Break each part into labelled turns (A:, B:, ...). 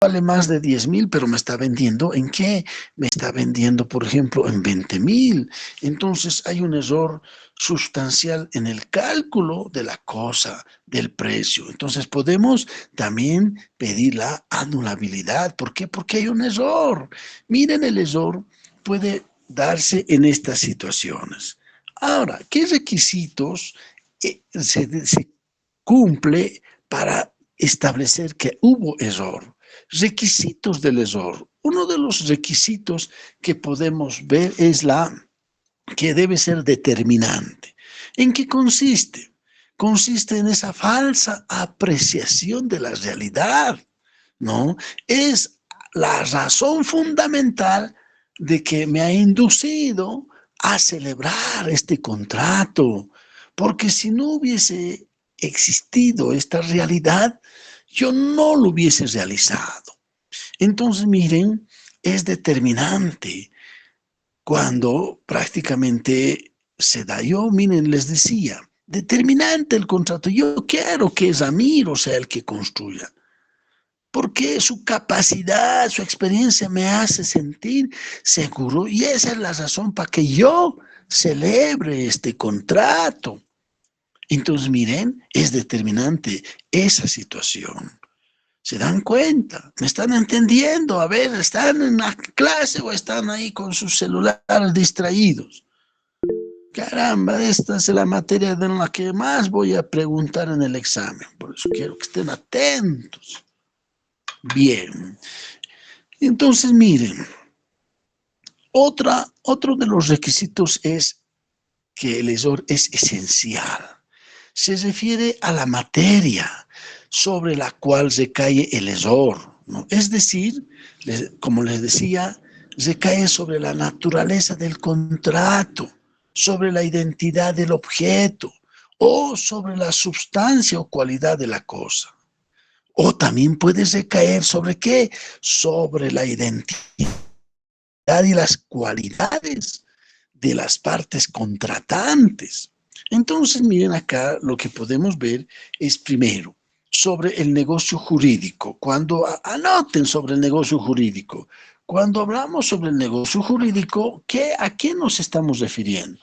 A: vale más de 10,000, pero me está vendiendo ¿en qué? Me está vendiendo, por ejemplo, en 20,000. Entonces hay un error sustancial en el cálculo de la cosa, del precio. Entonces podemos también pedir la anulabilidad. ¿Por qué? Porque hay un error. Miren, el error puede darse en estas situaciones. Ahora, ¿qué requisitos se cumple para establecer que hubo error? Requisitos del error. Uno de los requisitos que podemos ver es que debe ser determinante. ¿En qué consiste? Consiste en esa falsa apreciación de la realidad, ¿no? Es la razón fundamental de que me ha inducido a celebrar este contrato, porque si no hubiese existido esta realidad, yo no lo hubiese realizado. Entonces, miren, es determinante cuando prácticamente se da. Yo, miren, les decía, determinante el contrato. Yo quiero que Ramiro sea el que construya, porque su capacidad, su experiencia me hace sentir seguro, y esa es la razón para que yo celebre este contrato. Entonces, miren, es determinante esa situación. ¿Se dan cuenta? ¿Me están entendiendo? A ver, ¿están en la clase o están ahí con sus celulares distraídos? Caramba, esta es la materia de la que más voy a preguntar en el examen. Por eso quiero que estén atentos. Bien. Entonces, miren, otro de los requisitos es que el error es esencial. Se refiere a la materia sobre la cual recae el error, ¿no? Es decir, como les decía, recae sobre la naturaleza del contrato, sobre la identidad del objeto o sobre la sustancia o cualidad de la cosa. O también puede recaer sobre ¿qué? Sobre la identidad y las cualidades de las partes contratantes. Entonces, miren acá, lo que podemos ver es primero sobre el negocio jurídico. Cuando anoten sobre el negocio jurídico, cuando hablamos sobre el negocio jurídico, ¿a qué nos estamos refiriendo?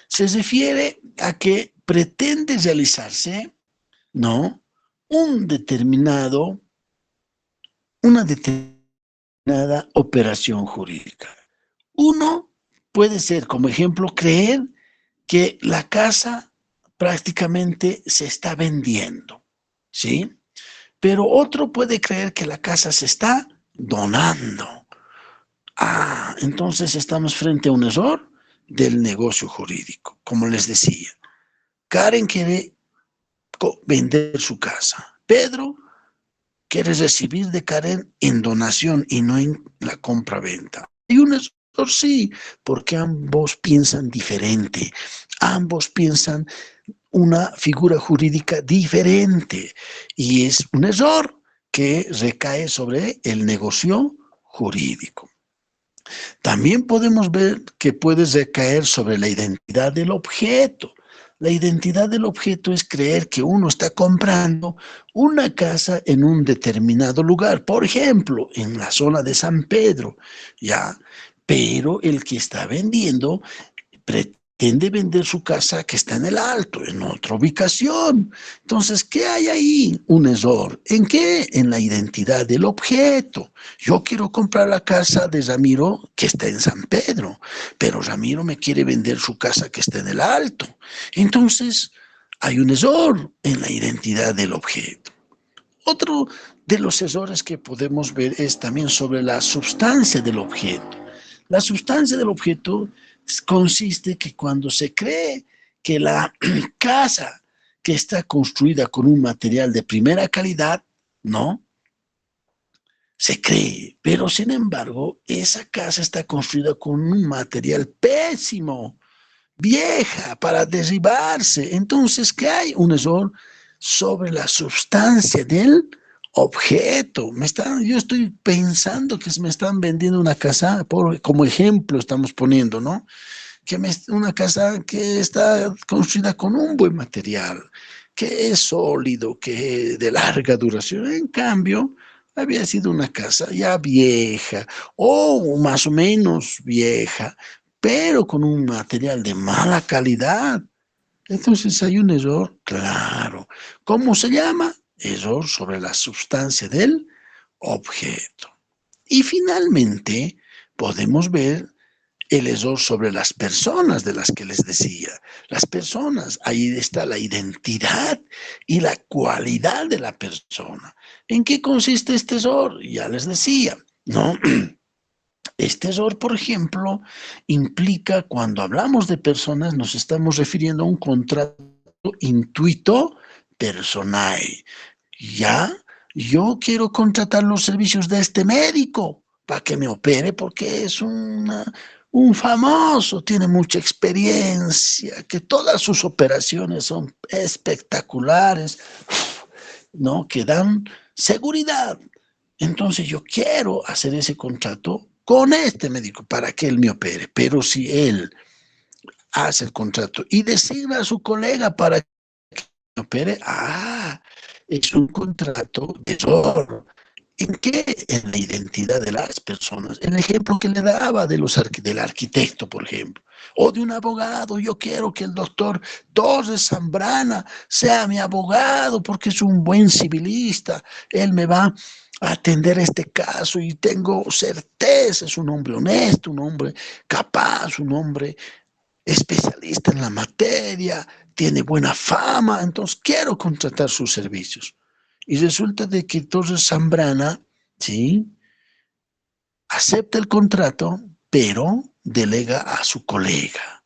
A: Se refiere a que pretende realizarse, ¿no? Una determinada operación jurídica. Uno puede ser, como ejemplo, creer que la casa prácticamente se está vendiendo, ¿sí? Pero otro puede creer que la casa se está donando. Entonces estamos frente a un error del negocio jurídico. Como les decía, Karen quiere vender su casa. Pedro quiere recibir de Karen en donación y no en la compra-venta. Hay un error, sí, porque ambos piensan diferente. Ambos piensan una figura jurídica diferente, y es un error que recae sobre el negocio jurídico. También podemos ver que puede recaer sobre la identidad del objeto. La identidad del objeto es creer que uno está comprando una casa en un determinado lugar, por ejemplo, en la zona de San Pedro, ¿ya? Pero el que está vendiendo pretende vender su casa que está en el Alto, en otra ubicación. Entonces, ¿qué hay ahí? Un error. ¿En qué? En la identidad del objeto. Yo quiero comprar la casa de Ramiro que está en San Pedro, pero Ramiro me quiere vender su casa que está en el Alto. Entonces, hay un error en la identidad del objeto. Otro de los errores que podemos ver es también sobre la sustancia del objeto. La sustancia del objeto consiste que cuando se cree que la casa que está construida con un material de primera calidad, ¿no? Se cree, pero sin embargo, esa casa está construida con un material pésimo, vieja, para derribarse. Entonces, ¿qué hay? Un error sobre la sustancia del objeto. Yo estoy pensando que me están vendiendo una casa, como ejemplo estamos poniendo, ¿no? Una casa que está construida con un buen material, que es sólido, que es de larga duración. En cambio, Había sido una casa ya vieja o más o menos vieja, pero con un material de mala calidad. Entonces hay un error claro. ¿Cómo se llama? Error sobre la sustancia del objeto. Y finalmente podemos ver el error sobre las personas de las que les decía. Las personas, ahí está la identidad y la cualidad de la persona. ¿En qué consiste este error? Ya les decía, ¿no? Este error, por ejemplo, implica cuando hablamos de personas, nos estamos refiriendo a un contrato intuito personal. Ya, yo quiero contratar los servicios de este médico para que me opere porque es un famoso, tiene mucha experiencia, que todas sus operaciones son espectaculares, ¿no? Que dan seguridad. Entonces yo quiero hacer ese contrato con este médico para que él me opere, pero si él hace el contrato y designa a su colega para que me opere, es un contrato de error. ¿En qué? En la identidad de las personas. El ejemplo que le daba del arquitecto, por ejemplo, o de un abogado. Yo quiero que el doctor Torres Zambrana sea mi abogado porque es un buen civilista. Él me va a atender este caso y tengo certeza, es un hombre honesto, un hombre capaz, un hombre especialista en la materia, tiene buena fama, entonces quiero contratar sus servicios. Y resulta de que entonces Zambrana, ¿sí? Acepta el contrato, pero delega a su colega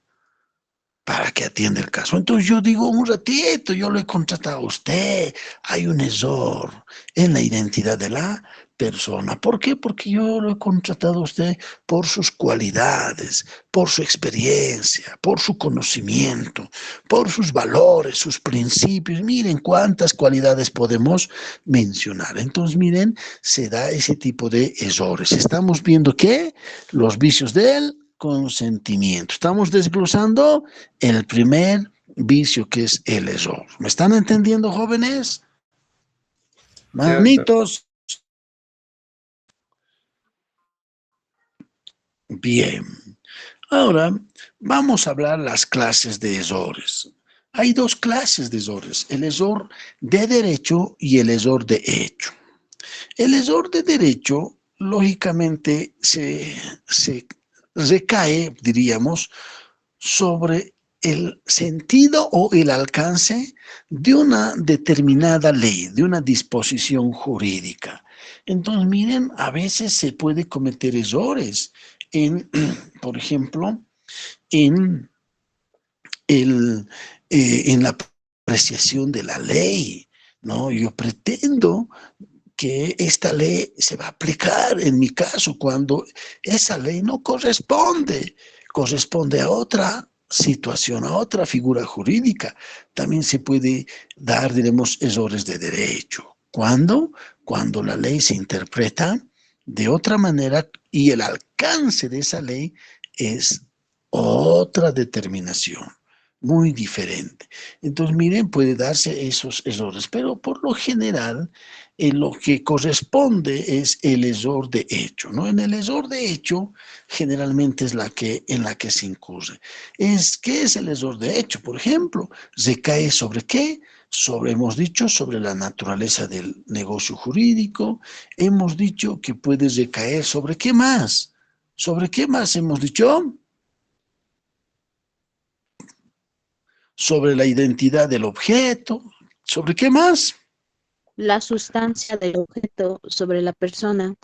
A: para que atienda el caso. Entonces yo digo, un ratito, yo lo he contratado a usted, hay un error en la identidad de la persona. ¿Por qué? Porque yo lo he contratado a usted por sus cualidades, por su experiencia, por su conocimiento, por sus valores, sus principios. Miren cuántas cualidades podemos mencionar. Entonces, miren, se da ese tipo de errores. Estamos viendo que los vicios del consentimiento. Estamos desglosando el primer vicio, que es el error. ¿Me están entendiendo, jóvenes?
B: Cierto.
A: Manitos. Bien. Ahora vamos a hablar las clases de errores. Hay dos clases de errores, el error de derecho y el error de hecho. El error de derecho, lógicamente, se recae, diríamos, sobre el sentido o el alcance de una determinada ley, de una disposición jurídica. Entonces, miren, a veces se puede cometer errores en, por ejemplo, en, en la apreciación de la ley, ¿no? Yo pretendo que esta ley se va a aplicar en mi caso cuando esa ley no corresponde, corresponde a otra situación, a otra figura jurídica. También se puede dar, diremos, errores de derecho. ¿Cuándo? Cuando la ley se interpreta de otra manera y el alcance de esa ley es otra determinación muy diferente. Entonces, miren, puede darse esos errores, pero por lo general, lo que corresponde es el error de hecho, ¿no? En el error de hecho, generalmente es en la que se incurre. ¿Qué es el error de hecho? Por ejemplo, recae sobre qué? Hemos dicho, sobre la naturaleza del negocio jurídico, hemos dicho que puede recaer sobre qué más. ¿Sobre qué más hemos dicho? Sobre la identidad del objeto, ¿sobre qué más?
C: La sustancia del objeto sobre la persona.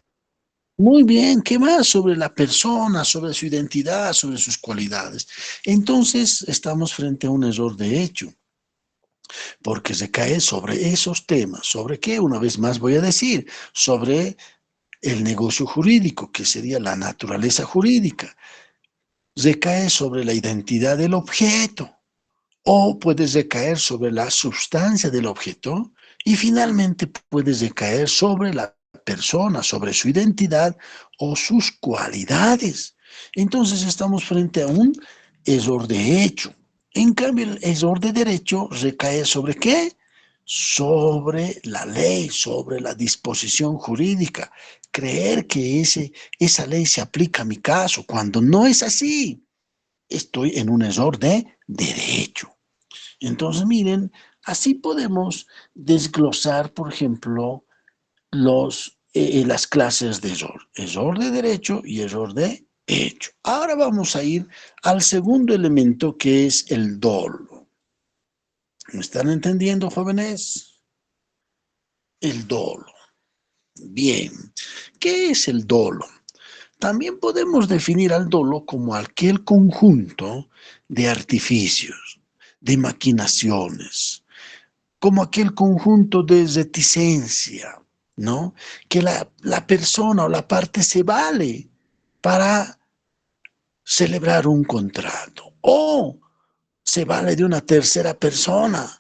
A: Muy bien, ¿qué más? Sobre la persona, sobre su identidad, sobre sus cualidades. Entonces, estamos frente a un error de hecho, porque se cae sobre esos temas. ¿Sobre qué? Una vez más voy a decir, sobre el negocio jurídico, que sería la naturaleza jurídica. Recae sobre la identidad del objeto, o puedes recaer sobre la sustancia del objeto y finalmente puedes recaer sobre la persona, sobre su identidad o sus cualidades. Entonces estamos frente a un error de hecho. En cambio, el error de derecho recae sobre qué? sobre la ley, sobre la disposición jurídica, creer que esa ley se aplica a mi caso, cuando no es así. Estoy en un error de derecho. Entonces, miren, así podemos desglosar, por ejemplo, las clases de error. Error de derecho y error de hecho. Ahora vamos a ir al segundo elemento, que es el dolo. ¿Me están entendiendo, jóvenes? El dolo. Bien. ¿Qué es el dolo? También podemos definir al dolo como aquel conjunto de artificios, de maquinaciones, como aquel conjunto de reticencia, ¿no? Que la persona o la parte se vale para celebrar un contrato o se vale de una tercera persona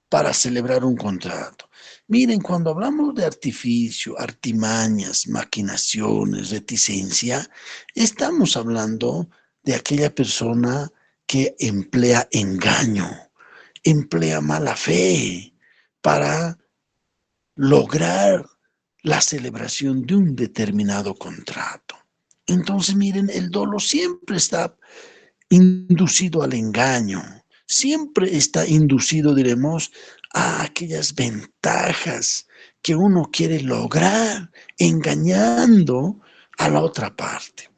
A: para celebrar un contrato. Miren, cuando hablamos de artificio, artimañas, maquinaciones, reticencia, estamos hablando de aquella persona que emplea engaño, emplea mala fe para lograr la celebración de un determinado contrato. Entonces, miren, el dolo siempre está inducido al engaño, siempre está inducido, diremos, a aquellas ventajas que uno quiere lograr engañando a la otra parte.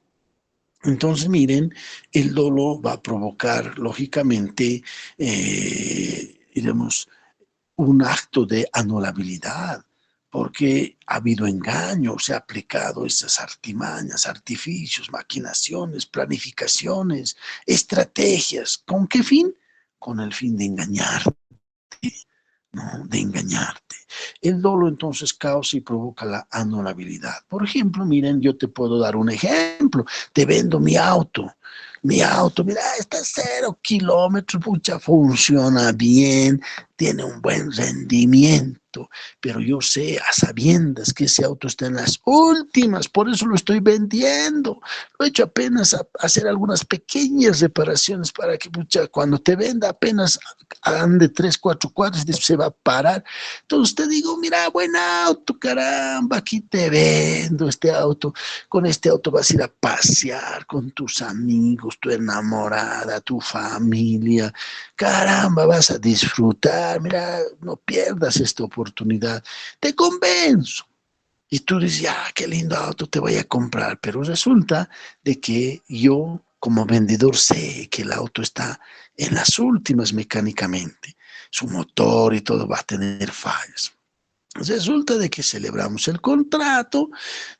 A: Entonces, miren, el dolo va a provocar, lógicamente, diremos, un acto de anulabilidad, porque ha habido engaño, se ha aplicado esas artimañas, artificios, maquinaciones, planificaciones, estrategias. ¿Con qué fin? Con el fin de engañarte, ¿no? De engañarte. El dolo entonces causa y provoca la anulabilidad. Por ejemplo, miren, yo te puedo dar un ejemplo. Te vendo mi auto, mira, está a 0 kilómetros, pucha, funciona bien, tiene un buen rendimiento, pero yo sé a sabiendas que ese auto está en las últimas, por eso lo estoy vendiendo. Lo he hecho apenas a hacer algunas pequeñas reparaciones para que, pucha, cuando te venda apenas ande 3, 4 cuadras, después se va a parar. Entonces te digo, mira, buen auto, caramba, aquí te vendo este auto. Con este auto vas a ir a pasear con tus amigos, tu enamorada, tu familia. Caramba, vas a disfrutar. Mira, no pierdas esta oportunidad. Te convenzo. Y tú dices, ya, qué lindo auto te voy a comprar. Pero resulta de que yo, como vendedor, sé que el auto está en las últimas mecánicamente. Su motor y todo va a tener fallas. Resulta de que celebramos el contrato,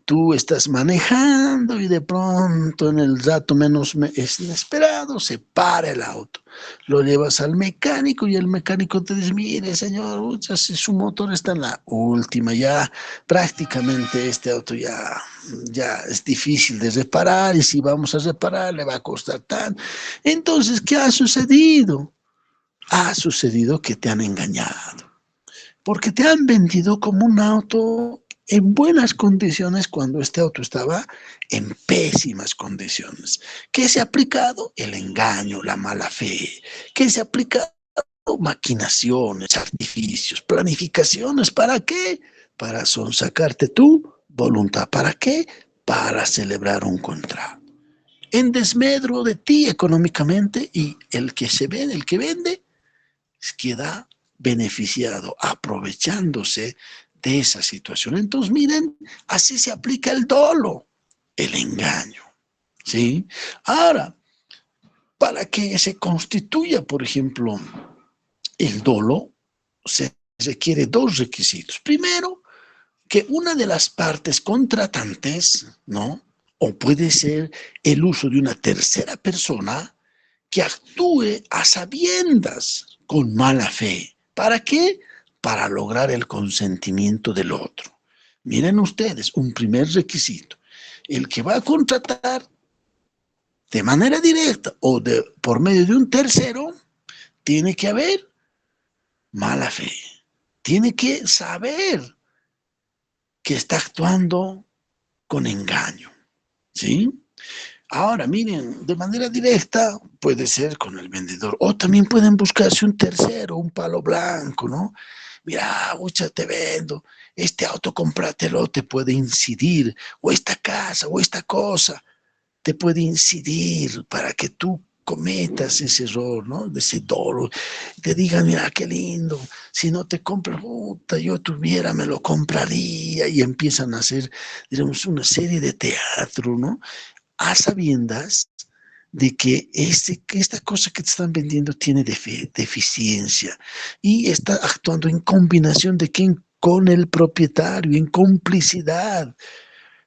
A: tú estás manejando y de pronto en el rato menos inesperado se para el auto. Lo llevas al mecánico y el mecánico te dice, mire señor, si su motor está en la última, ya prácticamente este auto ya es difícil de reparar y si vamos a reparar le va a costar tanto. Entonces, ¿qué ha sucedido? Ha sucedido que te han engañado porque te han vendido como un auto en buenas condiciones cuando este auto estaba en pésimas condiciones. ¿Qué se ha aplicado? El engaño, la mala fe. ¿Qué se ha aplicado? Maquinaciones, artificios, planificaciones. ¿Para qué? Para sonsacarte tu voluntad. ¿Para qué? Para celebrar un contrato. En desmedro de ti económicamente y el que se vende, el que vende, queda beneficiado, aprovechándose de esa situación. Entonces, miren, así se aplica el dolo, el engaño, ¿sí? Ahora, para que se constituya, por ejemplo, el dolo, se requiere dos requisitos. Primero, que una de las partes contratantes, ¿no? O puede ser el uso de una tercera persona que actúe a sabiendas con mala fe. ¿Para qué? Para lograr el consentimiento del otro. Miren ustedes, un primer requisito. El que va a contratar de manera directa o por medio de un tercero, tiene que haber mala fe. Tiene que saber que está actuando con engaño. ¿Sí? Ahora, miren, de manera directa puede ser con el vendedor o también pueden buscarse un tercero, un palo blanco, ¿no? mira, mucha te vendo, este auto cómpratelo, te puede incidir, o esta casa, o esta cosa, te puede incidir para que tú cometas ese error, ¿no? De ese dolo. Te digan, mira, qué lindo, si no te compras, puta, yo tuviera, me lo compraría, y empiezan a hacer, digamos, una serie de teatro, ¿no? A sabiendas de que esta cosa que te están vendiendo tiene deficiencia y está actuando en combinación de quién con el propietario, en complicidad,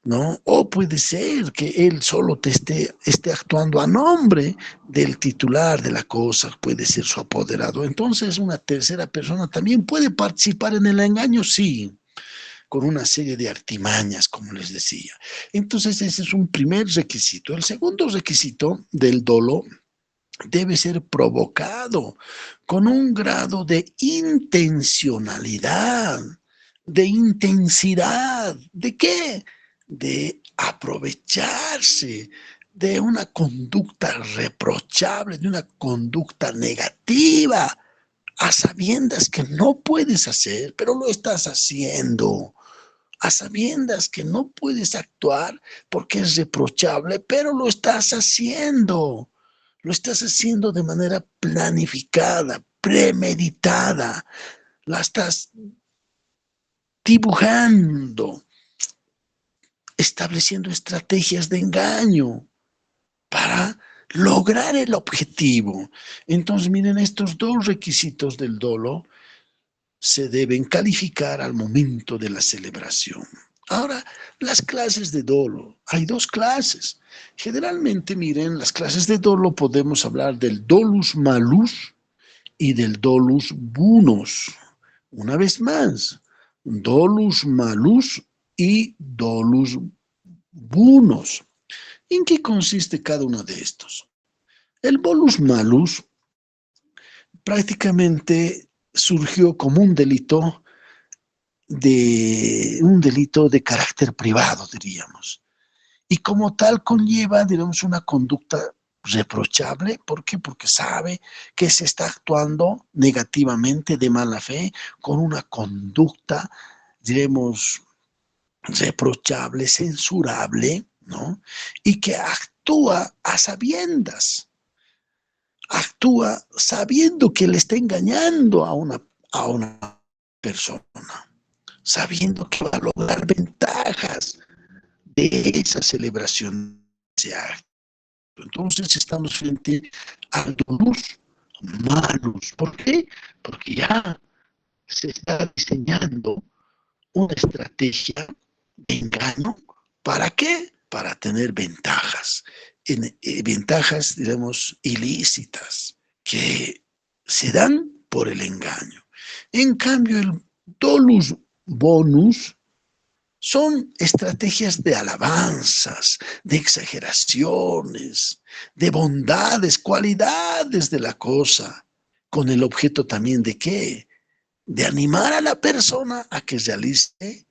A: ¿no? O puede ser que él solo te esté actuando a nombre del titular de la cosa, puede ser su apoderado. Entonces, una tercera persona también puede participar en el engaño, sí, con una serie de artimañas, como les decía. Entonces, ese es un primer requisito. El segundo requisito del dolo debe ser provocado con un grado de intencionalidad, de intensidad. ¿De qué? De aprovecharse de una conducta reprochable, de una conducta negativa, a sabiendas que no puedes hacer, pero lo estás haciendo. A sabiendas que no puedes actuar porque es reprochable, pero lo estás haciendo. Lo estás haciendo de manera planificada, premeditada. La estás dibujando, estableciendo estrategias de engaño para lograr el objetivo. Entonces, miren, estos dos requisitos del dolo se deben calificar al momento de la celebración. Ahora, las clases de dolo. Hay dos clases. Generalmente, miren, las clases de dolo podemos hablar del dolus malus y del dolus bunus. Una vez más, dolus malus y dolus bunus. ¿En qué consiste cada uno de estos? El dolus malus prácticamente surgió como un delito de carácter privado, diríamos. Y como tal conlleva, digamos, una conducta reprochable. ¿Por qué? Porque sabe que se está actuando negativamente, de mala fe, con una conducta, diremos, reprochable, censurable, ¿no? Y que actúa sabiendo que le está engañando a una persona, sabiendo que va a lograr ventajas de esa celebración, de ese acto. Entonces estamos frente al dolus malus. ¿Por qué? Porque ya se está diseñando una estrategia de engaño. ¿Para qué? Para tener ventajas, ventajas, digamos, ilícitas, que se dan por el engaño. En cambio, el dolus bonus son estrategias de alabanzas, de exageraciones, de bondades, cualidades de la cosa, con el objeto también de qué? De animar a la persona a que realice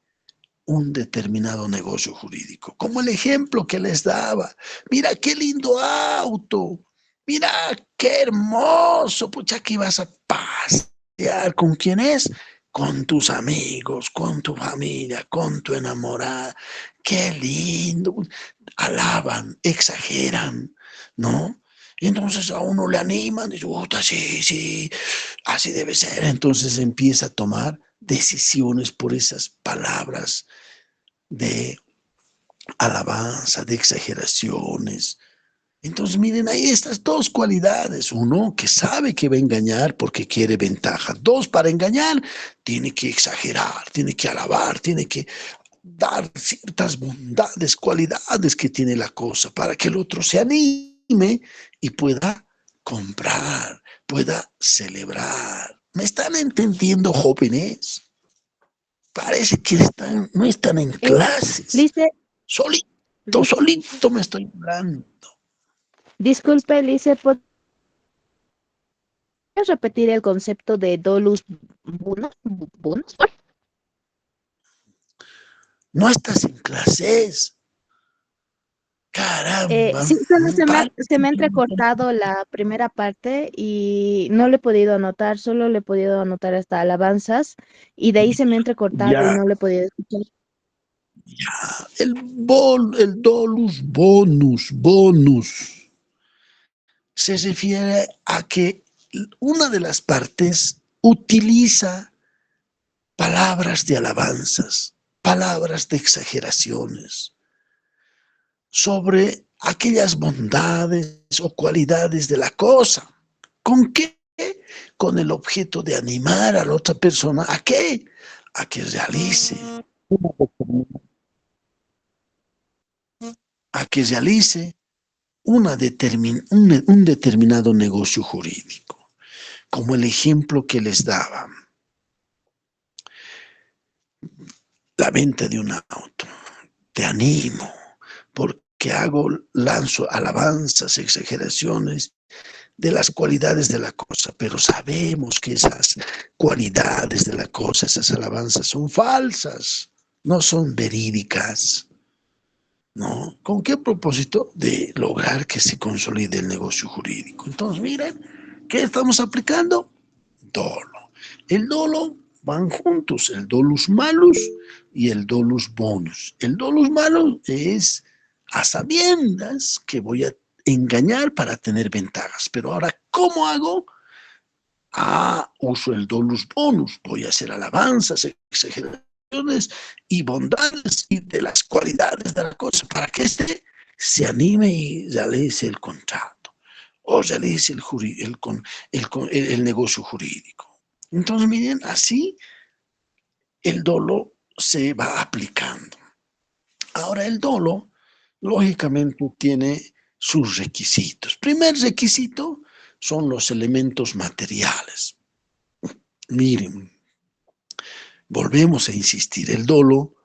A: un determinado negocio jurídico. Como el ejemplo que les daba. Mira qué lindo auto. Mira qué hermoso. Pucha, que ibas a pasear. ¿Con quién es? Con tus amigos, con tu familia, con tu enamorada. Qué lindo. Alaban, exageran, ¿no? Y entonces a uno le animan, dice, sí, sí, así debe ser. Entonces empieza a tomar decisiones por esas palabras de alabanza, de exageraciones. Entonces, miren, hay estas dos cualidades. Uno, que sabe que va a engañar porque quiere ventaja. Dos, para engañar, tiene que exagerar, tiene que alabar, tiene que dar ciertas bondades, cualidades que tiene la cosa para que el otro se anime y pueda comprar, pueda celebrar. ¿Me están entendiendo, jóvenes? Parece que no están en clases.
C: Lice,
A: Solito me estoy hablando.
C: disculpe, Lice, ¿podrías repetir el concepto de dolus bonus? ¿Bonus?
A: No estás en clases. Caramba.
C: Sí, solo
A: Vale.
C: se me ha entrecortado la primera parte y no le he podido anotar, solo le he podido anotar hasta alabanzas y de ahí se me ha entrecortado y
A: Ya,
C: no le he podido escuchar.
A: el bonus, se refiere a que una de las partes utiliza palabras de alabanzas, palabras de exageraciones sobre aquellas bondades o cualidades de la cosa. ¿Con qué? Con el objeto de animar a la otra persona. ¿A qué? A que realice, a que realice un determinado negocio jurídico, como el ejemplo que les daba, la venta de un auto. Te animo, porque lanzo alabanzas, exageraciones de las cualidades de la cosa, pero sabemos que esas cualidades de la cosa, esas alabanzas son falsas, no son verídicas, ¿no? ¿Con qué propósito? De lograr que se consolide el negocio jurídico. Entonces, miren, ¿qué estamos aplicando? Dolo. El dolo van juntos, el dolus malus y el dolus bonus. El dolus malus es a sabiendas que voy a engañar para tener ventajas. Pero ahora, ¿cómo hago? Uso el dolus bonus. Voy a hacer alabanzas, exageraciones y bondades y de las cualidades de la cosa para que éste se anime y realice el contrato o realice el negocio jurídico. Entonces, miren, así el dolo se va aplicando. Ahora, el dolo, lógicamente, tiene sus requisitos. Primer requisito son los elementos materiales. Miren, volvemos a insistir, el dolo,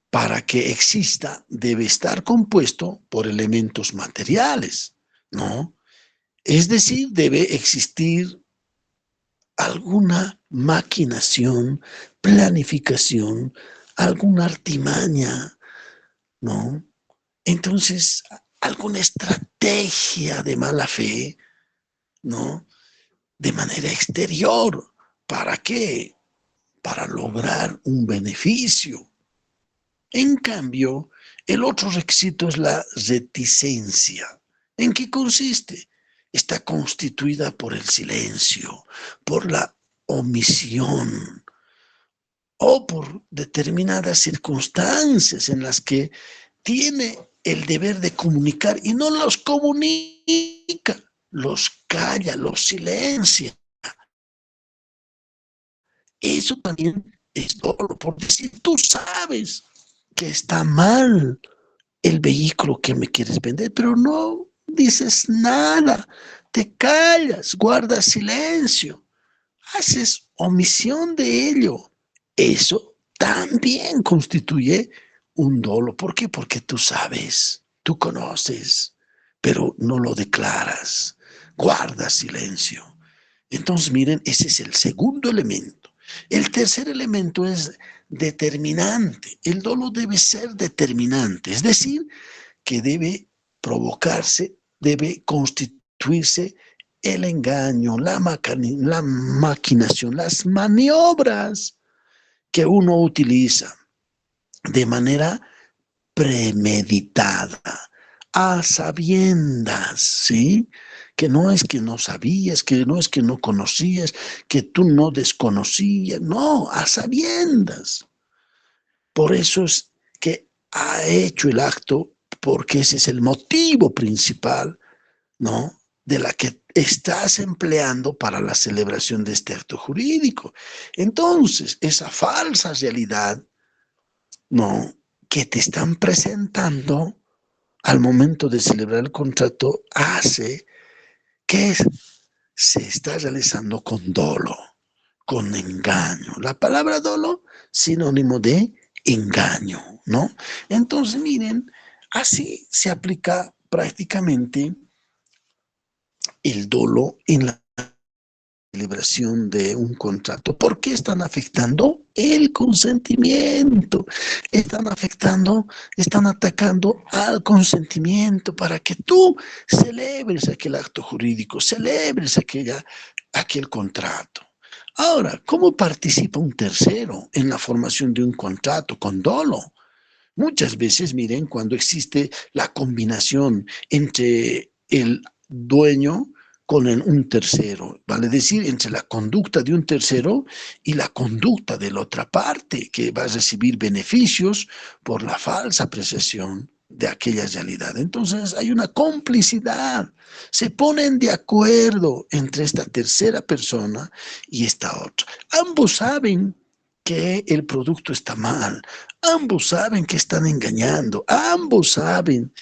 A: para que exista, debe estar compuesto por elementos materiales, ¿no? Es decir, debe existir alguna maquinación, planificación, alguna artimaña, ¿no? Entonces, alguna estrategia de mala fe, ¿no? De manera exterior. ¿Para qué? Para lograr un beneficio. En cambio, el otro requisito es la reticencia. ¿En qué consiste? Está constituida por el silencio, por la omisión o por determinadas circunstancias en las que tiene el deber de comunicar y no los comunica, los calla, los silencia. Eso también es dolo, porque si tú sabes que está mal el vehículo que me quieres vender, pero no dices nada, te callas, guardas silencio, haces omisión de ello. Eso también constituye un dolo. ¿Por qué? Porque tú sabes, tú conoces, pero no lo declaras, guardas silencio. Entonces, miren, ese es el segundo elemento. El tercer elemento es determinante. El dolo debe ser determinante, es decir, que debe provocarse, debe constituirse el engaño, la maquinación, las maniobras que uno utiliza de manera premeditada, a sabiendas, ¿sí? Que no es que no sabías, que no es que no conocías, que tú no desconocías, no, a sabiendas. Por eso es que ha hecho el acto, porque ese es el motivo principal, ¿no? De la que estás empleando para la celebración de este acto jurídico. Entonces, esa falsa realidad, ¿no? Que te están presentando al momento de celebrar el contrato hace que se está realizando con dolo, con engaño. La palabra dolo, sinónimo de engaño, ¿no? Entonces, miren, así se aplica prácticamente el dolo en la celebración de un contrato. ¿Por qué están afectando? el consentimiento. Están afectando, están atacando al consentimiento para que tú celebres aquel acto jurídico, celebres aquel contrato. Ahora, ¿cómo participa un tercero en la formación de un contrato con dolo? Muchas veces, miren, cuando existe la combinación entre el dueño con un tercero, vale decir, entre la conducta de un tercero y la conducta de la otra parte, que va a recibir beneficios por la falsa apreciación de aquella realidad. Entonces hay una complicidad, se ponen de acuerdo entre esta tercera persona y esta otra. Ambos saben que el producto está mal, ambos saben que están engañando, ambos saben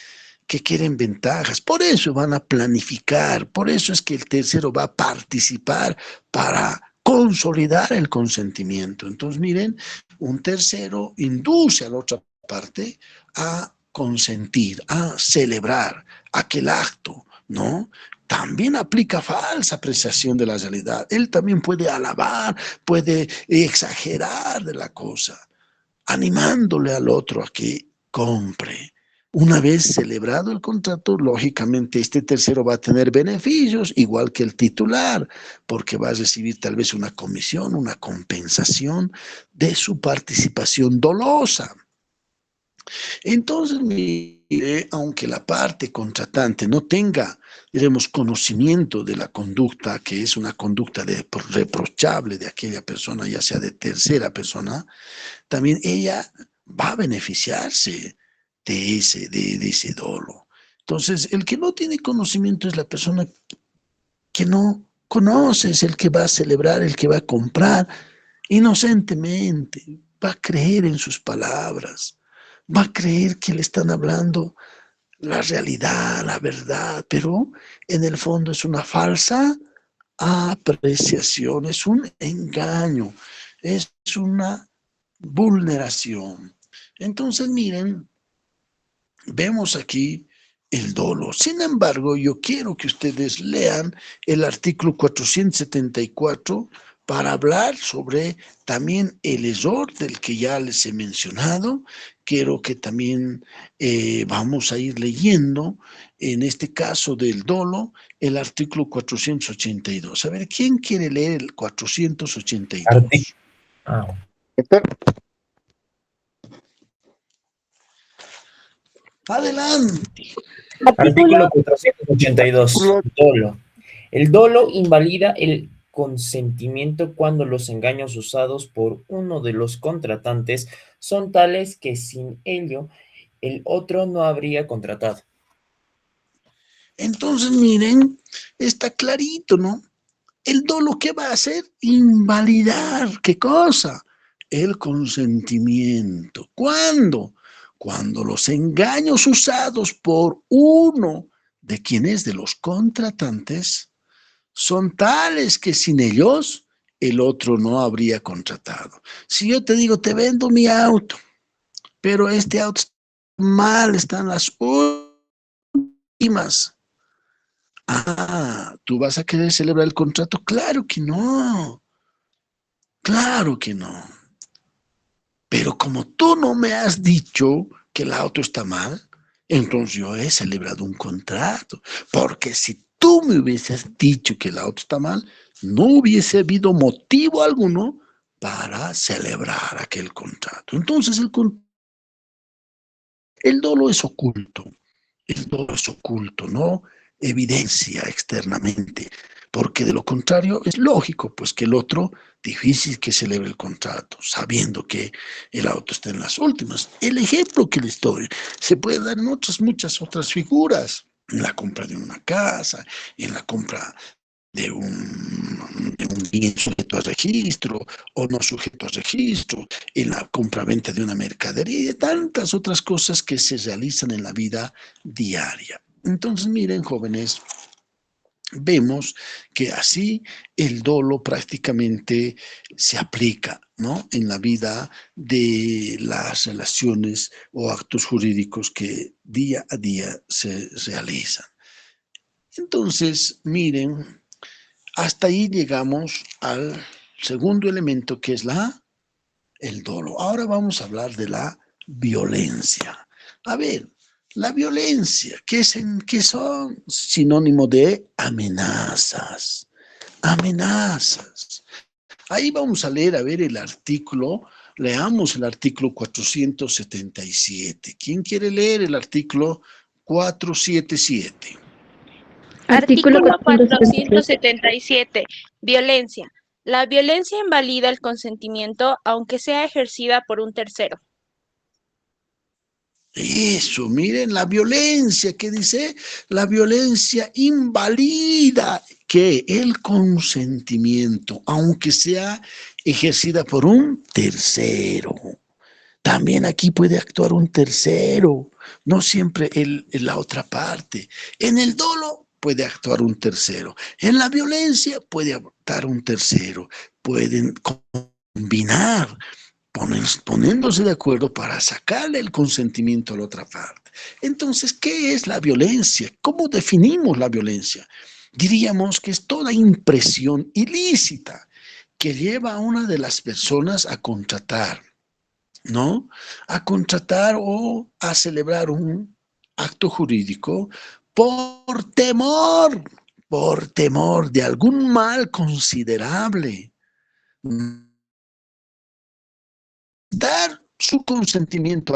A: que quieren ventajas, por eso van a planificar, por eso es que el tercero va a participar para consolidar el consentimiento. Entonces, miren, un tercero induce a la otra parte a consentir, a celebrar aquel acto, ¿no? También aplica falsa apreciación de la realidad. Él también puede alabar, puede exagerar de la cosa, animándole al otro a que compre. Una vez celebrado el contrato, lógicamente este tercero va a tener beneficios, igual que el titular, porque va a recibir tal vez una comisión, una compensación de su participación dolosa. Entonces, mire, aunque la parte contratante no tenga, diremos, conocimiento de la conducta, que es una conducta reprochable de aquella persona, ya sea de tercera persona, también ella va a beneficiarse de ese dolo. Entonces, el que no tiene conocimiento es la persona que no conoce, es el que va a celebrar, el que va a comprar inocentemente, va a creer en sus palabras, va a creer que le están hablando la realidad, la verdad, pero en el fondo es una falsa apreciación, es un engaño, es una vulneración. Entonces, miren, vemos aquí el dolo. Sin embargo, yo quiero que ustedes lean el artículo 474 para hablar sobre también el error del que ya les he mencionado. Quiero que también vamos a ir leyendo, en este caso del dolo, el artículo 482. A ver, ¿quién quiere leer el 482?
B: Ah,
A: Adelante.
B: Artículo 482. Dolo. El dolo invalida el consentimiento cuando los engaños usados por uno de los contratantes son tales que sin ello el otro no habría contratado.
A: Entonces, miren, está clarito, ¿no? El dolo, ¿qué va a hacer? Invalidar, ¿qué cosa? El consentimiento. ¿Cuándo? Cuando los engaños usados por uno de quienes de los contratantes son tales que sin ellos el otro no habría contratado. Si yo te digo, te vendo mi auto, pero este auto está mal, están las últimas. Ah, ¿tú vas a querer celebrar el contrato? Claro que no, claro que no. Pero como tú no me has dicho que el auto está mal, entonces yo he celebrado un contrato. Porque si tú me hubieses dicho que el auto está mal, no hubiese habido motivo alguno para celebrar aquel contrato. Entonces el dolo es oculto. El dolo es oculto, no evidencia externamente, porque de lo contrario es lógico, pues que el otro difícil que celebre el contrato, sabiendo que el auto está en las últimas. El ejemplo que les doy se puede dar en muchas otras figuras, en la compra de una casa, en la compra de un bien sujeto a registro o no sujeto a registro, en la compra-venta de una mercadería y de tantas otras cosas que se realizan en la vida diaria. Entonces, miren, jóvenes, vemos que así el dolo prácticamente se aplica, ¿no? En la vida de las relaciones o actos jurídicos que día a día se realizan. Entonces, miren, hasta ahí llegamos al segundo elemento, que es la el dolo. Ahora vamos a hablar de la violencia. A ver, la violencia, ¿qué son? Sinónimo de amenazas. Amenazas. Ahí vamos a leer, a ver, el artículo. Leamos el artículo 477. ¿Quién quiere leer el artículo 477?
D: Artículo
E: Artículo
D: 477.
E: 477. Violencia. La violencia invalida el consentimiento aunque sea ejercida por un tercero.
A: Eso, miren, la violencia, ¿qué dice? La violencia invalida que el consentimiento, aunque sea ejercida por un tercero. También aquí puede actuar un tercero, no siempre la otra parte. En el dolo puede actuar un tercero. En la violencia puede actuar un tercero. Pueden combinar, poniéndose de acuerdo para sacarle el consentimiento a la otra parte. Entonces, ¿qué es la violencia? ¿Cómo definimos la violencia? Diríamos que es toda impresión ilícita que lleva a una de las personas a contratar, ¿no? A contratar o a celebrar un acto jurídico por temor de algún mal considerable. Dar su consentimiento,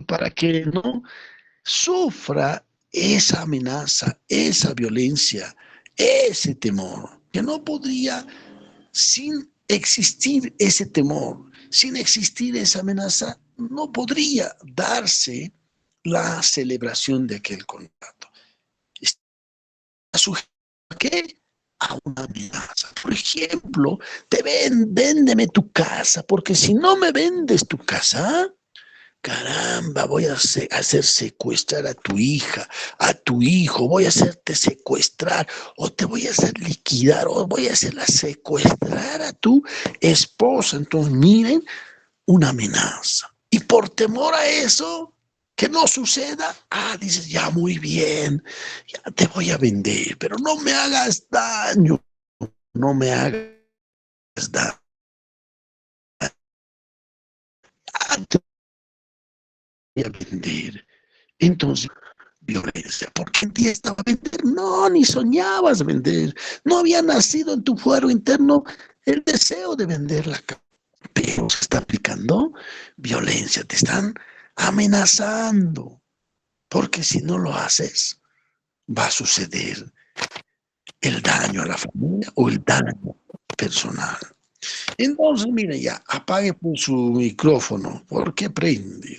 A: para que no sufra esa amenaza, esa violencia, ese temor, que no podría, sin existir ese temor, sin existir esa amenaza, no podría darse la celebración de aquel contrato. Está sujeto a qué? A una amenaza. Por ejemplo, véndeme tu casa, porque si no me vendes tu casa, caramba, voy a hacer secuestrar a tu hija, a tu hijo, voy a hacerte secuestrar, o te voy a hacer liquidar, o voy a hacerla secuestrar a tu esposa. Entonces, miren, una amenaza. Y por temor a eso, que no suceda, dices, ya muy bien, ya te voy a vender, pero no me hagas daño, no me hagas daño. Ya te voy a vender. Entonces, violencia, porque en ti estaba a vender, no, ni soñabas vender, no había nacido en tu fuero interno el deseo de vender la casa, pero se está aplicando violencia, te están amenazando, porque si no lo haces, va a suceder el daño a la familia o el daño personal. Entonces, mire ya, apague por su micrófono, porque prende.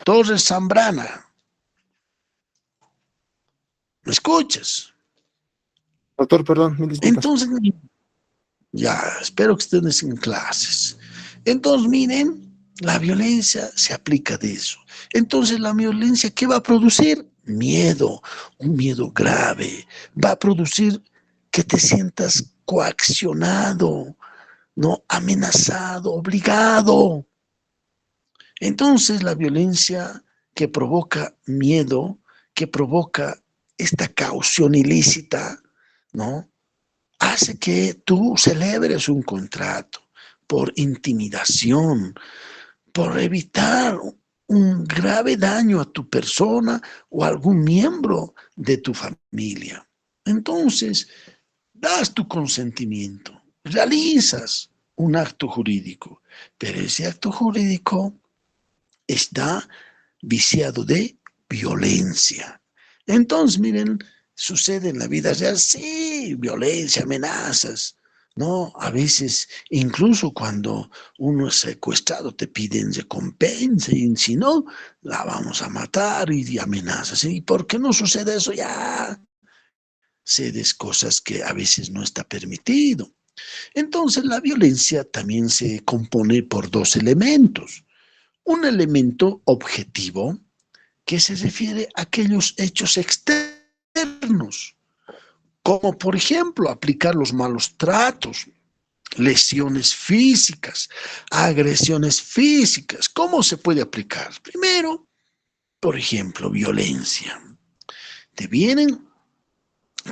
A: Torres Zambrana, ¿me escuchas?
F: Doctor, perdón, mil disculpas.
A: Entonces, ya, espero que estén en clases. Entonces, miren, la violencia se aplica de eso. Entonces, la violencia, ¿qué va a producir? Miedo, un miedo grave. Va a producir que te sientas coaccionado, no amenazado, obligado. Entonces, la violencia que provoca miedo, que provoca esta caución ilícita, ¿no? Hace que tú celebres un contrato por intimidación, por evitar un grave daño a tu persona o a algún miembro de tu familia. Entonces, das tu consentimiento, realizas un acto jurídico, pero ese acto jurídico está viciado de violencia. Entonces, miren, sucede en la vida real, sí, violencia, amenazas, ¿no? A veces, incluso cuando uno es secuestrado, te piden recompensa y si no, la vamos a matar y amenazas. ¿Y por qué no sucede eso? Ya cedes cosas que a veces no está permitido. Entonces, la violencia también se compone por dos elementos. Un elemento objetivo, que se refiere a aquellos hechos externos, como por ejemplo aplicar los malos tratos, lesiones físicas, agresiones físicas. ¿Cómo se puede aplicar? Primero, por ejemplo, violencia. Te vienen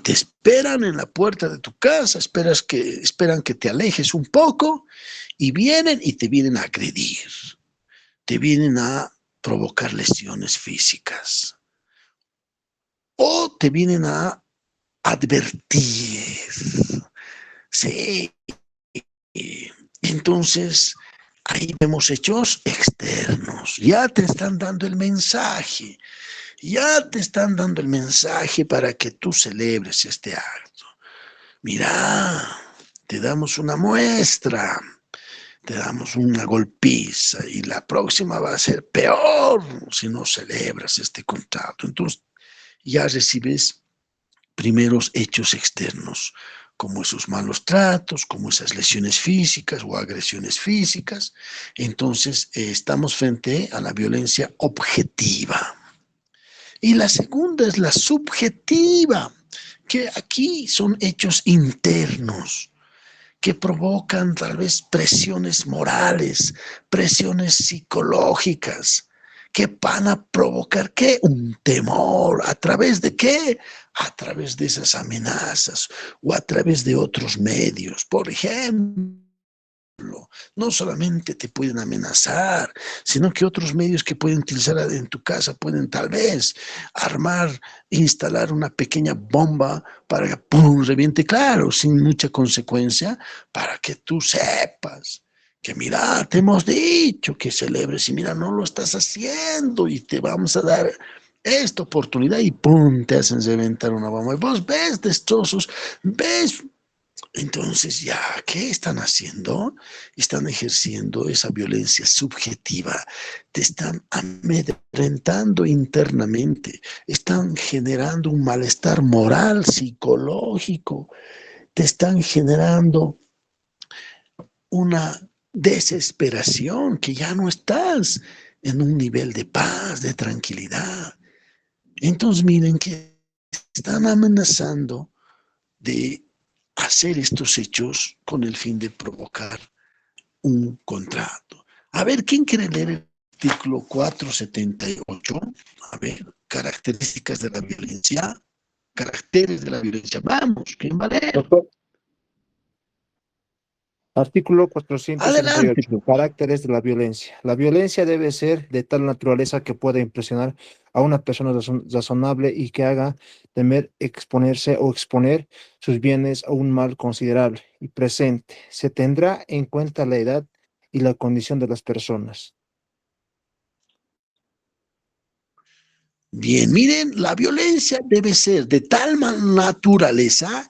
A: te esperan en la puerta de tu casa, esperan que te alejes un poco y te vienen a agredir, te vienen a provocar lesiones físicas o te vienen a advertir. Sí. Entonces, ahí vemos hechos externos. Ya te están dando el mensaje. Ya te están dando el mensaje para que tú celebres este acto. Mira, te damos una muestra, te damos una golpiza y la próxima va a ser peor si no celebras este contrato. Entonces, ya recibes primeros hechos externos, como esos malos tratos, como esas lesiones físicas o agresiones físicas. Entonces, estamos frente a la violencia objetiva. Y la segunda es la subjetiva, que aquí son hechos internos que provocan tal vez presiones morales, presiones psicológicas, que van a provocar ¿qué? Un temor. ¿A través de qué? A través de esas amenazas o a través de otros medios. Por ejemplo, no solamente te pueden amenazar, sino que otros medios que pueden utilizar en tu casa pueden tal vez instalar una pequeña bomba para que ¡pum! Reviente, claro, sin mucha consecuencia, para que tú sepas que mira, te hemos dicho que celebres y mira, no lo estás haciendo y te vamos a dar esta oportunidad y ¡pum! Te hacen reventar una bomba. Y vos ves destrozos, ves. Entonces, ya, ¿qué están haciendo? Están ejerciendo esa violencia subjetiva, te están amedrentando internamente, están generando un malestar moral, psicológico, te están generando una desesperación que ya no estás en un nivel de paz, de tranquilidad. Entonces, miren que están amenazando de hacer estos hechos con el fin de provocar un contrato. A ver, ¿quién quiere leer el artículo 478? A ver, características de la violencia, caracteres de la violencia. Vamos, ¿quién va a leer?
F: Doctor, artículo 478.
A: Adelante.
F: Caracteres de la violencia. La violencia debe ser de tal naturaleza que pueda impresionar a una persona razonable y que haga temer exponerse o exponer sus bienes a un mal considerable y presente. Se tendrá en cuenta la edad y la condición de las personas.
A: Bien, miren, la violencia debe ser de tal naturaleza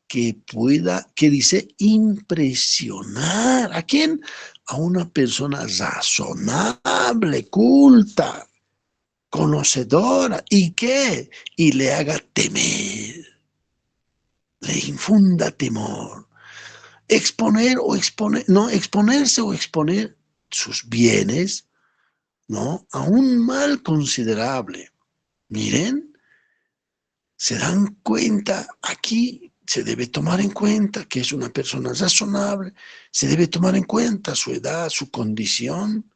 A: que pueda, que dice, impresionar. ¿A quién? A una persona razonable, culta, conocedora. ¿Y qué? Y le haga temer, le infunda temor. Exponerse o exponer sus bienes, ¿no? A un mal considerable. Miren, se dan cuenta, aquí se debe tomar en cuenta que es una persona razonable, se debe tomar en cuenta su edad, su condición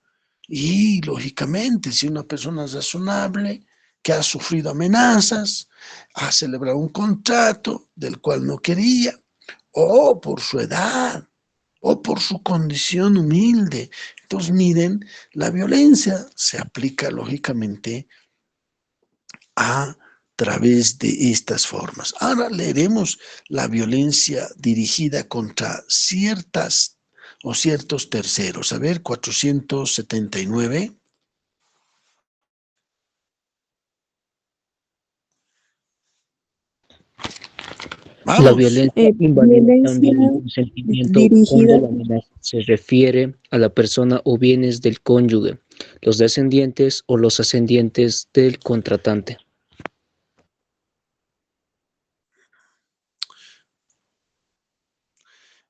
A: y, lógicamente, si una persona es razonable, que ha sufrido amenazas, ha celebrado un contrato del cual no quería, o por su edad, o por su condición humilde. Entonces, miren, la violencia se aplica, lógicamente, a través de estas formas. Ahora leeremos la violencia dirigida contra ciertas o ciertos terceros. A ver, 479.
G: La
A: Vamos.
G: violencia invalida
H: Violencia
G: también el consentimiento
H: dirigida.
G: cuando la amenaza se refiere a la persona o bienes del cónyuge, los descendientes o los ascendientes del contratante.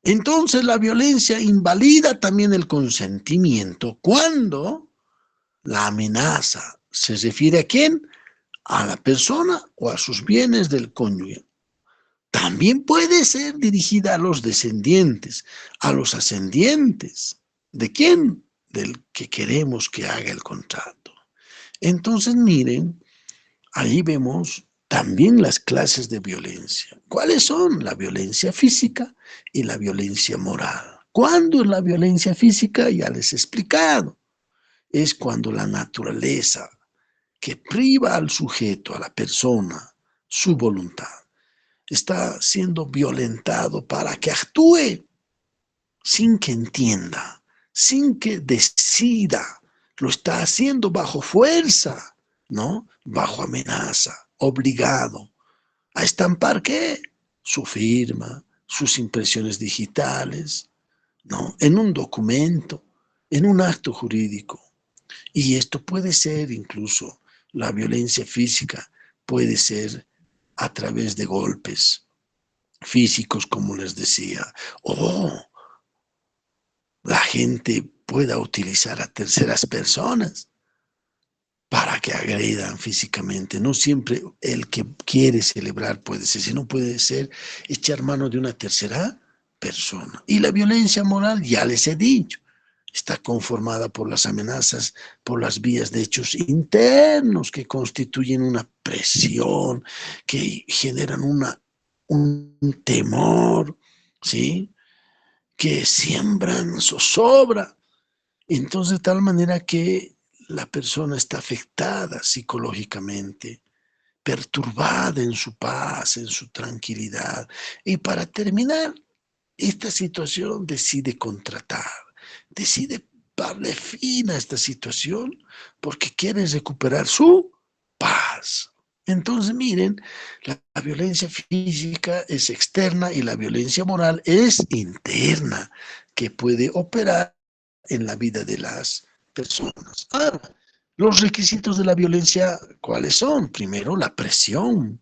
A: Entonces la violencia invalida también el consentimiento cuando la amenaza se refiere a quién, a la persona o a sus bienes del cónyuge. También puede ser dirigida a los descendientes, a los ascendientes. ¿De quién? Del que queremos que haga el contrato. Entonces, miren, ahí vemos también las clases de violencia. ¿Cuáles son? La violencia física y la violencia moral. ¿Cuándo es la violencia física? Ya les he explicado. Es cuando la naturaleza que priva al sujeto, a la persona, su voluntad, está siendo violentado para que actúe sin que entienda, sin que decida, lo está haciendo bajo fuerza, ¿no? Bajo amenaza, obligado a estampar ¿qué? Su firma, sus impresiones digitales, ¿no? En un documento, en un acto jurídico. Y esto puede ser incluso la violencia física, puede ser a través de golpes físicos, como les decía, o la gente pueda utilizar a terceras personas para que agredan físicamente. No siempre el que quiere celebrar puede ser, sino puede ser echar mano de una tercera persona. Y la violencia moral, ya les he dicho, está conformada por las amenazas, por las vías de hechos internos que constituyen una presión, que generan un temor, ¿sí? Que siembran zozobra. Entonces, de tal manera que la persona está afectada psicológicamente, perturbada en su paz, en su tranquilidad. Y para terminar, esta situación decide contratar, decide darle fin a esta situación porque quiere recuperar su paz. Entonces, miren, la violencia física es externa y la violencia moral es interna, que puede operar en la vida de las personas. Ahora, los requisitos de la violencia, ¿cuáles son? Primero, la presión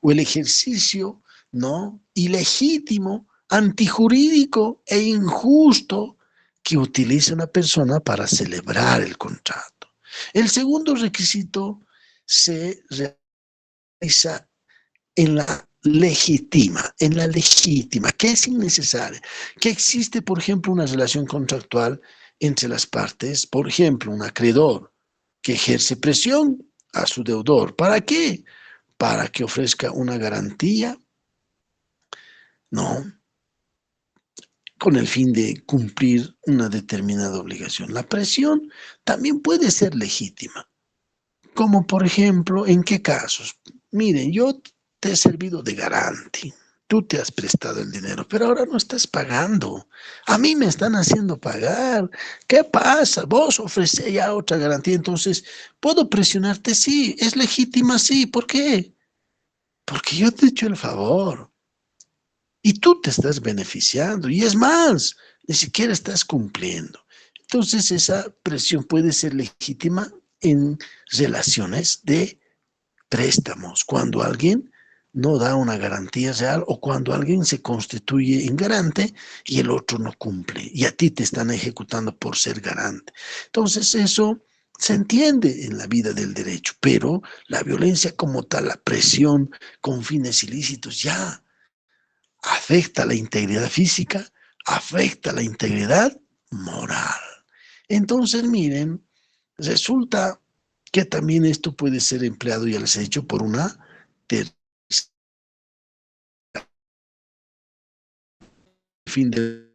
A: o el ejercicio, ¿no? Ilegítimo, antijurídico e injusto que utiliza una persona para celebrar el contrato. El segundo requisito se realiza en la legítima, que es innecesaria, que existe, por ejemplo, una relación contractual entre las partes, por ejemplo, un acreedor que ejerce presión a su deudor. ¿Para qué? Para que ofrezca una garantía, ¿no? Con el fin de cumplir una determinada obligación. La presión también puede ser legítima, como por ejemplo, ¿en qué casos? Miren, yo te he servido de garante, tú te has prestado el dinero, pero ahora no estás pagando. A mí me están haciendo pagar. ¿Qué pasa? Vos ofrecés ya otra garantía, entonces, ¿puedo presionarte? Sí. ¿Es legítima? Sí. ¿Por qué? Porque yo te he hecho el favor y tú te estás beneficiando. Y es más, ni siquiera estás cumpliendo. Entonces, esa presión puede ser legítima en relaciones de préstamos, cuando alguien no da una garantía real o cuando alguien se constituye en garante y el otro no cumple y a ti te están ejecutando por ser garante. Entonces eso se entiende en la vida del derecho, pero la violencia como tal, la presión con fines ilícitos ya afecta la integridad física, afecta la integridad moral. Entonces miren, resulta que también esto puede ser empleado, ya les he dicho, por una tercera fin de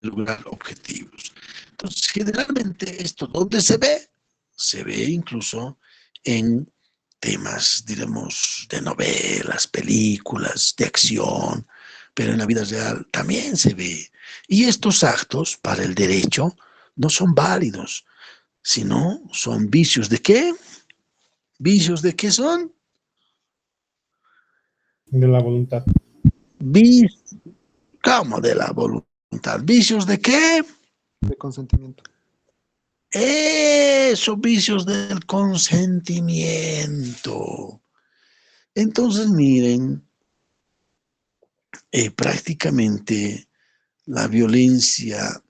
A: lograr objetivos. Entonces, generalmente esto, ¿dónde se ve? Se ve incluso en temas, diremos, de novelas, películas, de acción, pero en la vida real también se ve. Y estos actos para el derecho no son válidos, sino son vicios de qué? ¿Vicios de qué son?
H: De la voluntad.
A: ¿Cómo de la voluntad? ¿Vicios de qué?
F: De consentimiento.
A: Esos vicios del consentimiento. Entonces, miren, prácticamente la violencia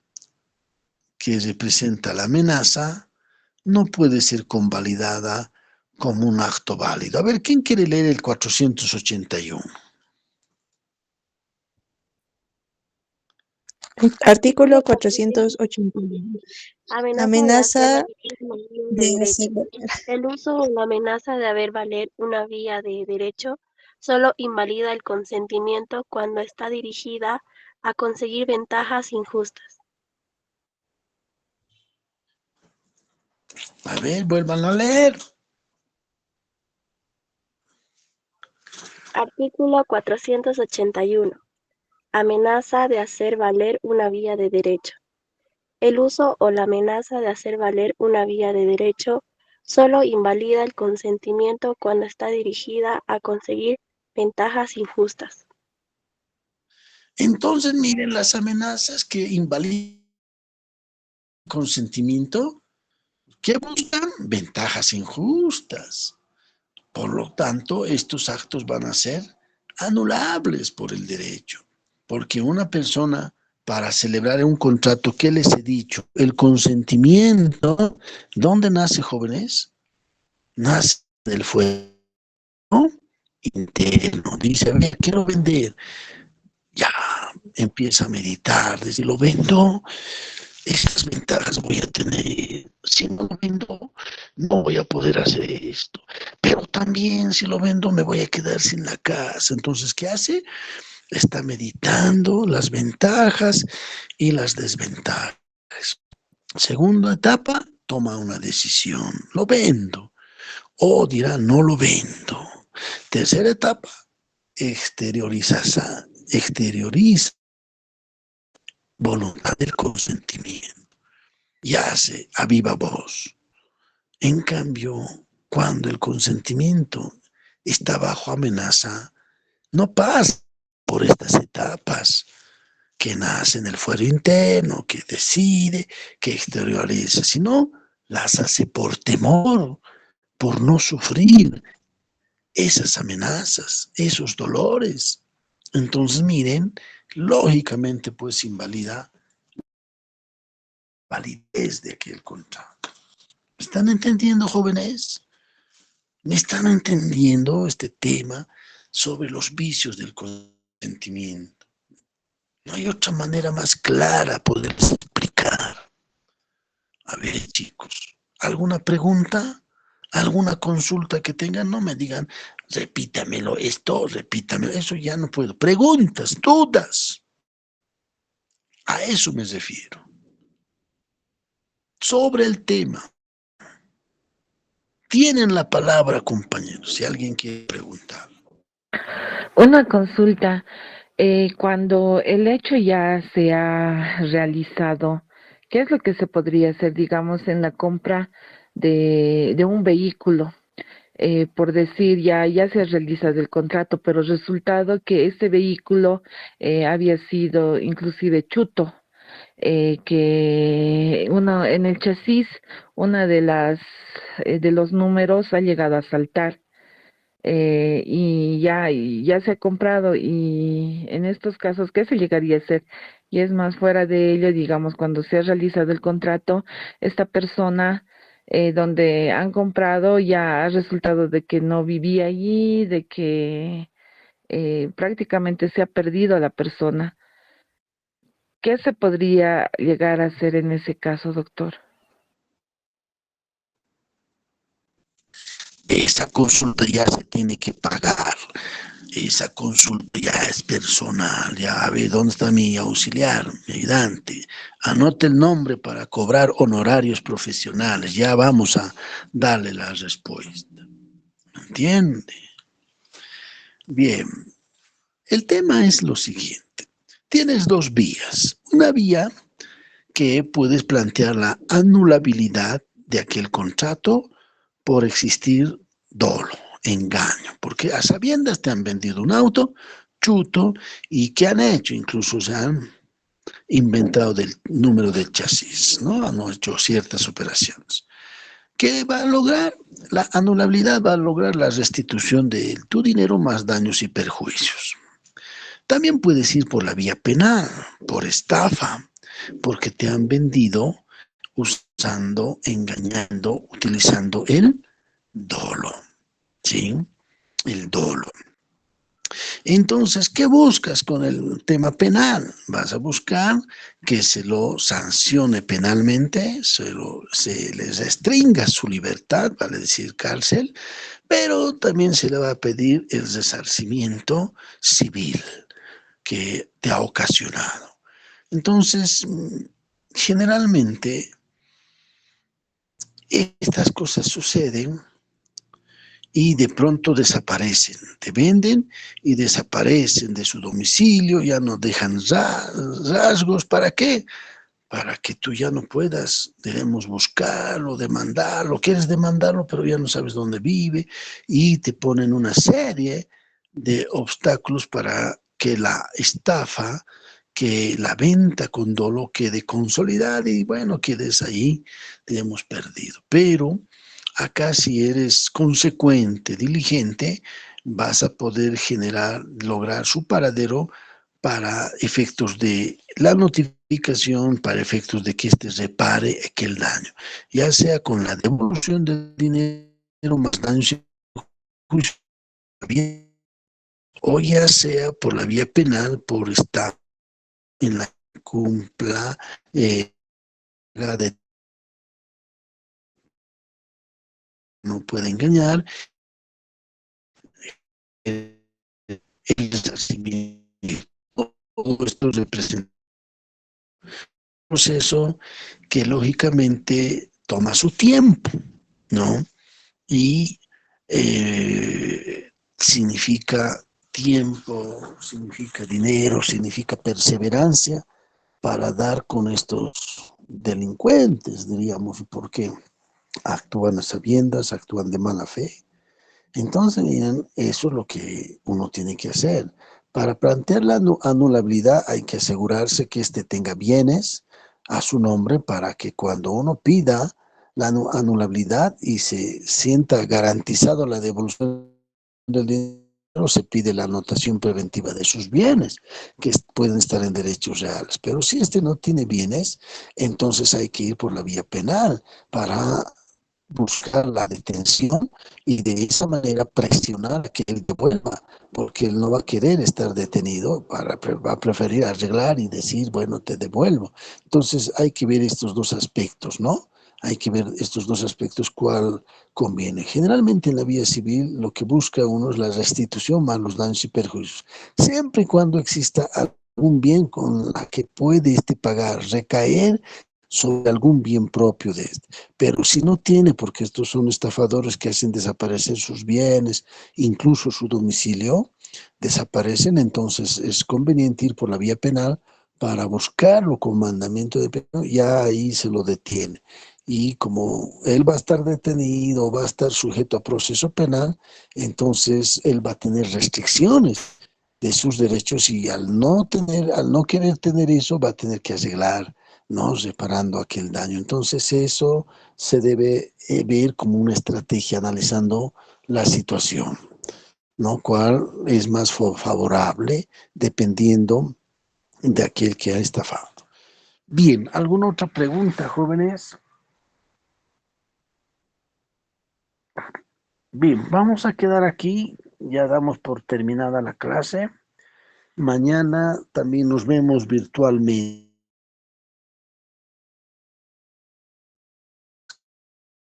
A: que representa la amenaza no puede ser convalidada como un acto válido. A ver, ¿quién quiere leer el 481?
I: Artículo 481.
H: Amenaza de
I: de
H: hacer
I: derecho. El uso o la amenaza de hacer valer una vía de derecho solo invalida el consentimiento cuando está dirigida a conseguir ventajas injustas.
A: A ver, vuelvan a leer.
I: Artículo 481. Amenaza de hacer valer una vía de derecho. El uso o la amenaza de hacer valer una vía de derecho solo invalida el consentimiento cuando está dirigida a conseguir ventajas injustas.
A: Entonces, miren las amenazas que invalidan el consentimiento, que buscan ventajas injustas. Por lo tanto, estos actos van a ser anulables por el derecho, porque una persona, para celebrar un contrato, ¿qué les he dicho? El consentimiento, ¿dónde nace, jóvenes? Nace del fuego interno. Dice, a ver, quiero vender. Ya empieza a meditar, si lo vendo, esas ventajas voy a tener. Si no lo vendo, no voy a poder hacer esto. Pero también si lo vendo, me voy a quedar sin la casa. Entonces, ¿qué hace? Está meditando las ventajas y las desventajas. Segunda etapa, toma una decisión. Lo vendo. O dirá, no lo vendo. Tercera etapa, exterioriza voluntad del consentimiento y hace a viva voz. En cambio, cuando el consentimiento está bajo amenaza, no pasa por estas etapas que nace en el fuero interno, que decide, que exterioriza, sino las hace por temor, por no sufrir esas amenazas, esos dolores. Entonces, miren, lógicamente pues invalida la validez de aquel contrato. ¿Me están entendiendo, jóvenes? ¿Me están entendiendo este tema sobre los vicios del consentimiento? No hay otra manera más clara poder explicar. A ver, chicos, ¿alguna pregunta? ¿Alguna consulta que tengan? No me digan, repítamelo esto, repítamelo, eso ya no puedo. Preguntas, dudas. A eso me refiero. Sobre el tema. Tienen la palabra, compañeros, si alguien quiere preguntar.
J: Una consulta. Cuando el hecho ya se ha realizado, ¿qué es lo que se podría hacer, digamos, en la compra de un vehículo? Por decir, ya se ha realizado el contrato, pero resultado que este vehículo había sido inclusive chuto, que en el chasis, una de los números ha llegado a saltar. Y ya se ha comprado, y en estos casos, ¿qué se llegaría a hacer? Y es más, fuera de ello, digamos, cuando se ha realizado el contrato, esta persona donde han comprado ya ha resultado de que no vivía allí, de que prácticamente se ha perdido a la persona. ¿Qué se podría llegar a hacer en ese caso, doctor?
A: Esa consulta ya se tiene que pagar. Esa consulta ya es personal. Ya, a ver, ¿dónde está mi auxiliar, mi ayudante? Anote el nombre para cobrar honorarios profesionales. Ya vamos a darle la respuesta. ¿Me entiende? Bien. El tema es lo siguiente. Tienes dos vías. Una vía que puedes plantear la anulabilidad de aquel contrato por existir dolo, engaño, porque a sabiendas te han vendido un auto chuto y ¿qué han hecho? Incluso se han inventado del número del chasis, ¿no? Han hecho ciertas operaciones. ¿Qué va a lograr? La anulabilidad va a lograr la restitución de tu dinero más daños y perjuicios. También puedes ir por la vía penal, por estafa, porque te han vendido usando, engañando, utilizando el dolo, ¿sí? El dolo. Entonces, ¿qué buscas con el tema penal? Vas a buscar que se lo sancione penalmente, se les restringa su libertad, vale decir cárcel, pero también se le va a pedir el resarcimiento civil que te ha ocasionado. Entonces, generalmente, estas cosas suceden y de pronto desaparecen, te venden y desaparecen de su domicilio, ya no dejan rasgos. ¿Para qué? Para que tú ya no puedas, debemos buscarlo, demandarlo, quieres demandarlo, pero ya no sabes dónde vive, y te ponen una serie de obstáculos para que la estafa, que la venta con dolo quede consolidada y bueno, quedes ahí, te hemos perdido. Pero acá si eres consecuente, diligente, vas a poder lograr su paradero para efectos de la notificación, para efectos de que éste repare aquel daño, ya sea con la devolución del dinero más daños y perjuicios, o ya sea por la vía penal, por estar en la que cumpla la de no puede engañar, el resarcimiento. Todo esto representa un proceso que lógicamente toma su tiempo, ¿no? Y significa tiempo, significa dinero, significa perseverancia para dar con estos delincuentes, diríamos, porque actúan a sabiendas, actúan de mala fe. Entonces, miren, eso es lo que uno tiene que hacer. Para plantear la anulabilidad hay que asegurarse que éste tenga bienes a su nombre para que cuando uno pida la anulabilidad y se sienta garantizado la devolución del dinero, se pide la anotación preventiva de sus bienes, que pueden estar en derechos reales. Pero si este no tiene bienes, entonces hay que ir por la vía penal para buscar la detención y de esa manera presionar a que él devuelva, porque él no va a querer estar detenido, va a preferir arreglar y decir, bueno, te devuelvo. Entonces hay que ver estos dos aspectos, ¿no? Hay que ver estos dos aspectos, cuál conviene. Generalmente en la vía civil lo que busca uno es la restitución más los daños y perjuicios, siempre y cuando exista algún bien con la que puede pagar, recaer sobre algún bien propio de este. Pero si no tiene, porque estos son estafadores que hacen desaparecer sus bienes, incluso su domicilio, desaparecen, entonces es conveniente ir por la vía penal para buscarlo con mandamiento de pena, ya ahí se lo detiene. Y como él va a estar detenido, va a estar sujeto a proceso penal, entonces él va a tener restricciones de sus derechos y al no querer tener eso, va a tener que arreglar, ¿no? Reparando aquel daño. Entonces eso se debe ver como una estrategia analizando la situación, ¿no? ¿Cuál es más favorable dependiendo de aquel que ha estafado? Bien, ¿alguna otra pregunta, jóvenes? Bien, vamos a quedar aquí, ya damos por terminada la clase. Mañana también nos vemos virtualmente,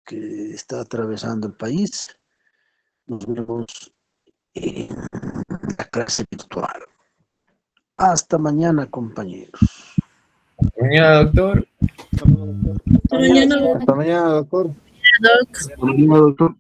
A: que está atravesando el país. Nos vemos en la clase virtual. Hasta mañana, compañeros.
B: Mañana, doctor.
F: Hasta mañana, doctor.
A: Hasta mañana, doctor.